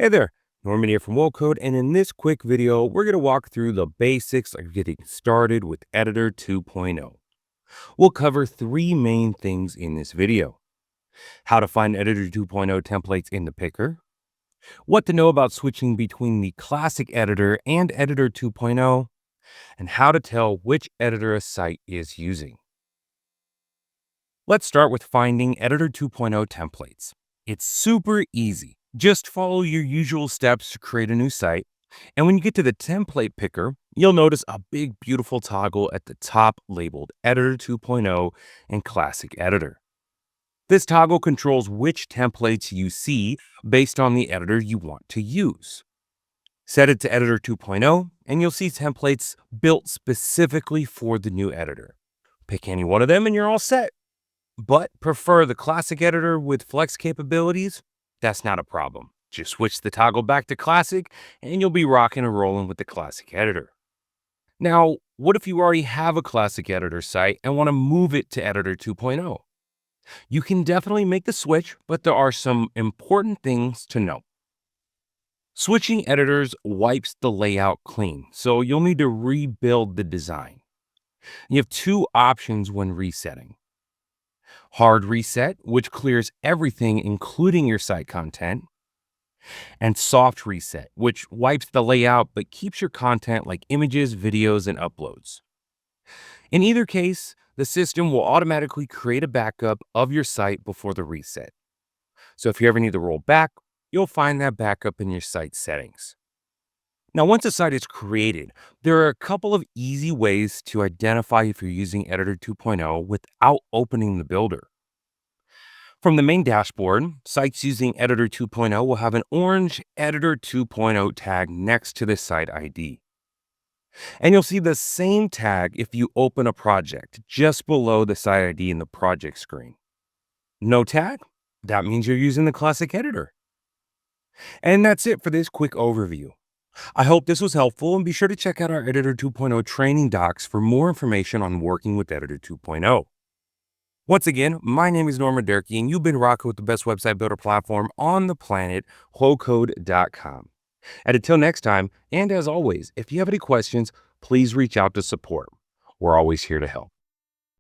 Hey there, Norman here from Code, and in this quick video, we're going to walk through the basics of getting started with Editor 2.0. We'll cover three main things in this video: how to find Editor 2.0 templates in the picker, what to know about switching between the classic editor and Editor 2.0, and how to tell which editor a site is using. Let's start with finding Editor 2.0 templates. It's super easy. Just follow your usual steps to create a new site. And when you get to the template picker, you'll notice a big, beautiful toggle at the top labeled Editor 2.0 and Classic Editor. This toggle controls which templates you see based on the editor you want to use. Set it to Editor 2.0, and you'll see templates built specifically for the new editor. Pick any one of them and you're all set. But prefer the classic editor with flex capabilities? That's not a problem. Just switch the toggle back to classic and you'll be rocking and rolling with the classic editor. Now, what if you already have a classic editor site and want to move it to Editor 2.0? You can definitely make the switch, but there are some important things to note. Switching editors wipes the layout clean, so you'll need to rebuild the design. You have two options when resetting: hard reset, which clears everything including your site content, and soft reset, which wipes the layout but keeps your content like images, videos, and uploads. In either case, the system will automatically create a backup of your site before the reset. So if you ever need to roll back, you'll find that backup in your site settings. Now, once a site is created, there are a couple of easy ways to identify if you're using Editor 2.0 without opening the builder. From the main dashboard, sites using Editor 2.0 will have an orange Editor 2.0 tag next to the site ID. And you'll see the same tag if you open a project just below the site ID in the project screen. No tag? That means you're using the classic editor. And that's it for this quick overview. I hope this was helpful, and be sure to check out our Editor 2.0 training docs for more information on working with Editor 2.0. Once again, my name is Norman Durkee, and you've been rocking with the best website builder platform on the planet, Code.com. And until next time, and as always, if you have any questions, please reach out to support. We're always here to help.